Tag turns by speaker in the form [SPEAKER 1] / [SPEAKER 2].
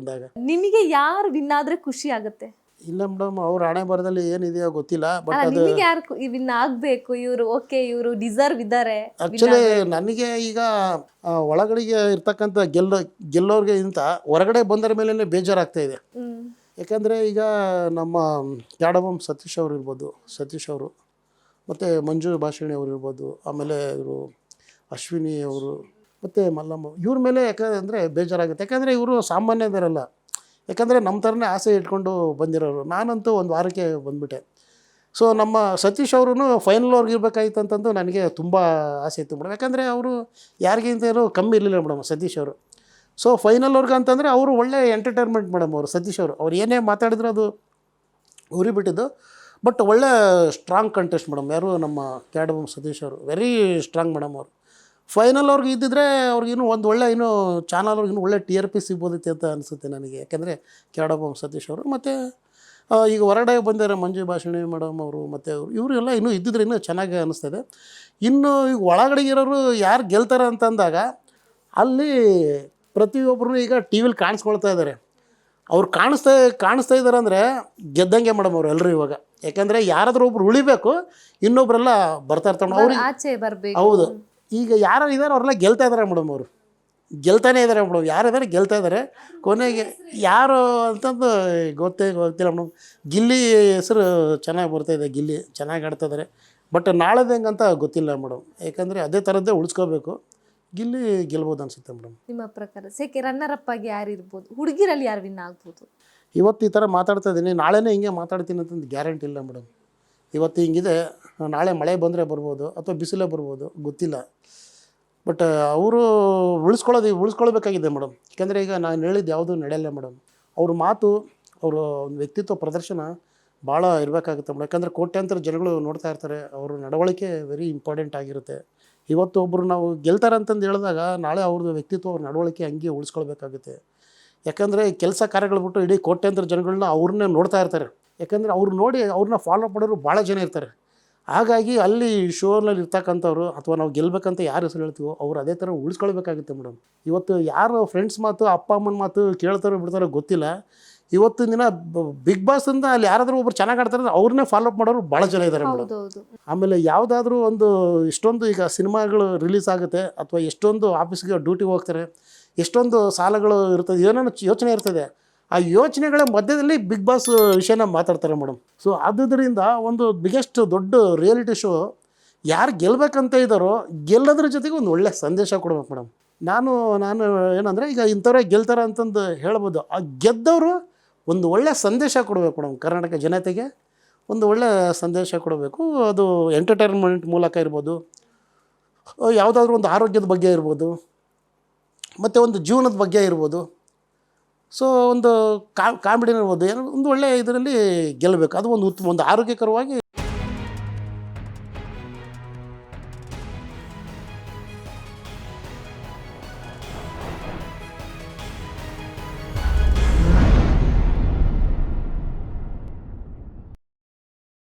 [SPEAKER 1] ಬಂದಾಗ.
[SPEAKER 2] ನಿಮಗೆ ಯಾರು ವಿನ್ ಆದ್ರೆ ಖುಷಿ ಆಗುತ್ತೆ?
[SPEAKER 1] ಇಲ್ಲ ಮೇಡಮ್, ಅವ್ರ ಹಣೆ ಬರದಲ್ಲಿ ಏನಿದೆಯೋ ಗೊತ್ತಿಲ್ಲ, ಬಟ್ ಅದು
[SPEAKER 2] ನಿಮಗೆ ಯಾರು ವಿನ್ ಆಗ್ಬೇಕು, ಇವರು ಓಕೆ ಇವರು ಡಿಸರ್ವ್ ಇದ್ದಾರೆ?
[SPEAKER 1] ಆ್ಯಕ್ಚುಲಿ ನನಗೆ ಈಗ ಒಳಗಡೆಗೆ ಇರ್ತಕ್ಕಂಥ ಗೆಲ್ಲೋರ್ಗಿಂತ ಹೊರಗಡೆ ಬಂದರ ಮೇಲೆ ಬೇಜಾರಾಗ್ತಾ ಇದೆ. ಯಾಕಂದರೆ ಈಗ ನಮ್ಮ ಯಾಡಬಂ ಸತೀಶ್ ಅವರು ಇರ್ಬೋದು, ಸತೀಶ್ ಅವರು ಮತ್ತು ಮಂಜು ಭಾಷಿಣಿ ಅವರು ಇರ್ಬೋದು, ಆಮೇಲೆ ಇವರು ಅಶ್ವಿನಿ ಅವರು ಮತ್ತು ಮಲ್ಲಮ್ಮ, ಇವ್ರ ಮೇಲೆ ಯಾಕಂದರೆ ಬೇಜಾರಾಗುತ್ತೆ. ಯಾಕಂದರೆ ಇವರು ಸಾಮಾನ್ಯದರಲ್ಲ, ಯಾಕಂದರೆ ನಮ್ಮ ಥರನೇ ಆಸೆ ಇಟ್ಕೊಂಡು ಬಂದಿರೋರು. ನಾನಂತೂ ಒಂದು ವಾರಕ್ಕೆ ಬಂದುಬಿಟ್ಟೆ. ಸೊ ನಮ್ಮ ಸತೀಶ್ ಅವರು ಫೈನಲ್ವರೆಗೆ ಇರಬೇಕಾಗಿತ್ತು ಅಂತಂದು ನನಗೆ ತುಂಬ ಆಸೆ ಇತ್ತು ಮೇಡಮ್. ಯಾಕಂದರೆ ಅವರು ಯಾರಿಗಿಂತಲೂ ಕಮ್ಮಿ ಇರಲಿಲ್ಲ ಮೇಡಮ್ ಸತೀಶ್ ಅವರು. ಸೊ ಫೈನಲ್ವರೆಗೆ ಅಂತಂದರೆ ಅವರು ಒಳ್ಳೆ ಎಂಟರ್ಟೈನ್ಮೆಂಟ್ ಮೇಡಮ್ ಅವರು ಸತೀಶ್ ಅವರು. ಅವ್ರು ಏನೇ ಮಾತಾಡಿದ್ರು ಅದು ಉರಿ ಬಿಟ್ಟಿದ್ದು. ಬಟ್ ಒಳ್ಳೆ ಸ್ಟ್ರಾಂಗ್ ಕಂಟೆಸ್ಟ್ ಮೇಡಮ್. ಯಾರು ನಮ್ಮ ಯಾಡಬಂ ಸತೀಶ್ ಅವರು ವೆರಿ ಸ್ಟ್ರಾಂಗ್ ಮೇಡಮ್ ಅವರು. ಫೈನಲ್ ಅವ್ರಿಗೆ ಇದ್ದಿದ್ರೆ ಅವ್ರಿಗಿನ್ನೂ ಒಂದು ಒಳ್ಳೆ ಇನ್ನೂ ಚಾನಲ್ ಅವ್ರಿಗೆ ಇನ್ನೂ ಒಳ್ಳೆ TRP ಸಿಗ್ಬೋದಿತ್ತು ಅಂತ ಅನಿಸುತ್ತೆ ನನಗೆ. ಯಾಕೆಂದರೆ ಯಾಡಬಂ ಸತೀಶ್ ಅವರು ಮತ್ತು ಈಗ ಹೊರಗಡೆ ಬಂದಿರೋ ಮಂಜು ಭಾಷಿಣಿ ಮೇಡಮ್ ಅವರು ಮತ್ತು ಇವರೆಲ್ಲ ಇನ್ನೂ ಇದ್ದಿದ್ರೆ ಇನ್ನೂ ಚೆನ್ನಾಗಿ ಅನ್ನಿಸ್ತದೆ. ಇನ್ನು ಈಗ ಒಳಗಡೆ ಇರೋರು ಯಾರು ಗೆಲ್ತಾರೆ ಅಂತಂದಾಗ ಅಲ್ಲಿ ಪ್ರತಿಯೊಬ್ಬರು ಈಗ ಟಿ ವಿಲಿ ಕಾಣಿಸ್ಕೊಳ್ತಾ ಇದ್ದಾರೆ. ಅವ್ರು ಕಾಣಿಸ್ತಾ ಇದ್ದಾರೆ ಅಂದರೆ ಗೆದ್ದಂಗೆ ಮೇಡಮ್ ಅವರು ಎಲ್ಲರೂ ಇವಾಗ. ಯಾಕಂದರೆ ಯಾರಾದರೂ ಒಬ್ರು ಉಳಿಬೇಕು, ಇನ್ನೊಬ್ಬರೆಲ್ಲ ಬರ್ತಾ ಇರ್ತಾರೆ ಅವ್ರಿಗೆ
[SPEAKER 2] ಆಚೆ ಬರಬೇಕು.
[SPEAKER 1] ಹೌದು, ಈಗ ಯಾರು ಇದ್ದಾರೆ ಅವರೆಲ್ಲ ಗೆಲ್ತಾ ಇದ್ದಾರೆ ಮೇಡಮ್. ಅವರು ಗೆಲ್ತಾನೇ ಇದ್ದಾರೆ ಮೇಡಮ್. ಯಾರಿದ್ದಾರೆ ಗೆಲ್ತಾ ಇದ್ದಾರೆ. ಕೊನೆಗೆ ಯಾರು ಅಂತಂದು ಗೊತ್ತಿಲ್ಲ ಮೇಡಮ್. ಗಿಲ್ಲಿ ಹೆಸರು ಚೆನ್ನಾಗಿ ಬರ್ತಾಯಿದೆ, ಗಿಲ್ಲಿ ಚೆನ್ನಾಗಿ ಆಡ್ತಾ ಇದ್ದಾರೆ. ಬಟ್ ನಾಳೆದು ಹೆಂಗಂತ ಗೊತ್ತಿಲ್ಲ ಮೇಡಮ್. ಯಾಕಂದರೆ ಅದೇ ಥರದ್ದೇ ಉಳಿಸ್ಕೋಬೇಕು. ಗಿಲ್ಲಿ ಗೆಲ್ಬೋದು ಅನಿಸುತ್ತೆ ಮೇಡಮ್.
[SPEAKER 2] ನಿಮ್ಮ ಪ್ರಕಾರ ರನ್ನರ್ ಅಪ್ ಆಗಿ ಯಾರು ಇರ್ಬೋದು? ಹುಡುಗಿರಲ್ಲಿ ಯಾರು ವಿನ್ ಆಗ್ಬೋದು?
[SPEAKER 1] ಇವತ್ತು ಈ ಥರ ಮಾತಾಡ್ತಾ ಇದ್ದೀನಿ, ನಾಳೆನೇ ಹಿಂಗೆ ಮಾತಾಡ್ತೀನಿ ಅಂತಂದು ಗ್ಯಾರಂಟಿ ಇಲ್ಲ ಮೇಡಮ್. ಇವತ್ತು ಹಿಂಗಿದೆ, ನಾಳೆ ಮಳೆ ಬಂದರೆ ಬರ್ಬೋದು ಅಥವಾ ಬಿಸಿಲೇ ಬರ್ಬೋದು, ಗೊತ್ತಿಲ್ಲ. ಬಟ್ ಅವರು ಉಳಿಸ್ಕೊಳ್ಬೇಕಾಗಿದೆ ಮೇಡಮ್. ಯಾಕೆಂದರೆ ಈಗ ನಾನು ಹೇಳಿದ್ದು ಯಾವುದೂ ನಡೆಯಲ್ಲ ಮೇಡಮ್. ಅವ್ರ ಮಾತು, ಅವರ ಒಂದು ವ್ಯಕ್ತಿತ್ವ ಪ್ರದರ್ಶನ ಭಾಳ ಇರಬೇಕಾಗುತ್ತೆ ಮೇಡಮ್. ಯಾಕಂದರೆ ಕೋಟ್ಯಾಂತರ ಜನಗಳು ನೋಡ್ತಾ ಇರ್ತಾರೆ. ಅವ್ರ ನಡವಳಿಕೆ ವೆರಿ ಇಂಪಾರ್ಟೆಂಟ್ ಆಗಿರುತ್ತೆ. ಇವತ್ತು ಒಬ್ಬರು ನಾವು ಗೆಲ್ತಾರೆ ಅಂತಂದು ಹೇಳಿದಾಗ ನಾಳೆ ಅವ್ರದ್ದು ವ್ಯಕ್ತಿತ್ವ, ಅವ್ರ ನಡವಳಿಕೆ ಹಂಗೆ ಉಳಿಸ್ಕೊಳ್ಬೇಕಾಗುತ್ತೆ. ಯಾಕಂದರೆ ಕೆಲಸ ಕಾರ್ಯಗಳು ಬಿಟ್ಟು ಇಡೀ ಕೋಟ್ಯಾಂತರ ಜನಗಳನ್ನ ಅವ್ರನ್ನೇ ನೋಡ್ತಾ ಇರ್ತಾರೆ. ಯಾಕಂದರೆ ಅವ್ರು ನೋಡಿ ಅವ್ರನ್ನ ಫಾಲೋ ಮಾಡೋರು ಭಾಳ ಜನ ಇರ್ತಾರೆ. ಹಾಗಾಗಿ ಅಲ್ಲಿ ಶೋನಲ್ಲಿ ಇರ್ತಕ್ಕಂಥವ್ರು ಅಥವಾ ನಾವು ಗೆಲ್ಲಬೇಕಂತ ಯಾರು ಹೆಸರು ಹೇಳ್ತೀವೋ ಅವ್ರು ಅದೇ ಥರ ಉಳಿಸ್ಕೊಳ್ಬೇಕಾಗುತ್ತೆ ಮೇಡಮ್. ಇವತ್ತು ಯಾರು ಫ್ರೆಂಡ್ಸ್ ಮಾತು, ಅಪ್ಪ ಅಮ್ಮನ ಮಾತು ಕೇಳ್ತಾರೋ ಬಿಡ್ತಾರೋ ಗೊತ್ತಿಲ್ಲ. ಇವತ್ತಿನ ದಿನ ಬಿಗ್ ಬಾಸ್ ಅಂತ ಅಲ್ಲಿ ಯಾರಾದರೂ ಒಬ್ರು ಚೆನ್ನಾಗಿ ಆಡ್ತಾರೆ ಅವ್ರನ್ನೇ ಫಾಲೋ ಅಪ್ ಮಾಡೋರು ಭಾಳ ಜನ ಇದ್ದಾರೆ ಮೇಡಮ್. ಆಮೇಲೆ ಯಾವುದಾದ್ರೂ ಒಂದು ಇಷ್ಟೊಂದು ಈಗ ಸಿನಿಮಾಗಳು ರಿಲೀಸ್ ಆಗುತ್ತೆ ಅಥವಾ ಎಷ್ಟೊಂದು ಆಫೀಸ್ಗೆ ಡ್ಯೂಟಿಗೆ ಹೋಗ್ತಾರೆ, ಎಷ್ಟೊಂದು ಸಾಲಗಳು ಇರ್ತದೆ, ಏನೇನೋ ಯೋಚನೆ ಇರ್ತದೆ. ಆ ಯೋಚನೆಗಳ ಮಧ್ಯದಲ್ಲಿ ಬಿಗ್ ಬಾಸ್ ವಿಷಯನ ಮಾತಾಡ್ತಾರೆ ಮೇಡಮ್. ಸೊ ಆದ್ದರಿಂದ ಒಂದು ಬಿಗ್ಗೆಸ್ಟ್ ದೊಡ್ಡ ರಿಯಾಲಿಟಿ ಶೋ ಯಾರು ಗೆಲ್ಲಬೇಕಂತ ಇದ್ದಾರೋ ಗೆಲ್ಲೋದ್ರ ಜೊತೆಗೆ ಒಂದು ಒಳ್ಳೆ ಸಂದೇಶ ಕೊಡ್ಬೇಕು ಮೇಡಮ್. ನಾನು ಏನಂದರೆ ಈಗ ಇಂಥವ್ರೇ ಗೆಲ್ತಾರೆ ಅಂತಂದು ಹೇಳ್ಬೋದು. ಆ ಗೆದ್ದವರು ಒಂದು ಒಳ್ಳೆ ಸಂದೇಶ ಕೊಡಬೇಕು ಮೇಡಮ್. ಕರ್ನಾಟಕ ಜನತೆಗೆ ಒಂದು ಒಳ್ಳೆ ಸಂದೇಶ ಕೊಡಬೇಕು. ಅದು ಎಂಟರ್ಟೈನ್ಮೆಂಟ್ ಮೂಲಕ ಇರ್ಬೋದು, ಯಾವುದಾದ್ರೂ ಒಂದು ಆರೋಗ್ಯದ ಬಗ್ಗೆ ಇರ್ಬೋದು, ಮತ್ತು ಒಂದು ಜೀವನದ ಬಗ್ಗೆ ಇರ್ಬೋದು. ಸೊ ಒಂದು ಕಾಮಿಡಿನ ಇರ್ಬೋದು, ಏನೋ ಒಂದು ಒಳ್ಳೆಯ ಇದರಲ್ಲಿ ಗೆಲ್ಲಬೇಕು. ಅದು ಒಂದು ಉತ್ತಮ, ಒಂದು ಆರೋಗ್ಯಕರವಾಗಿ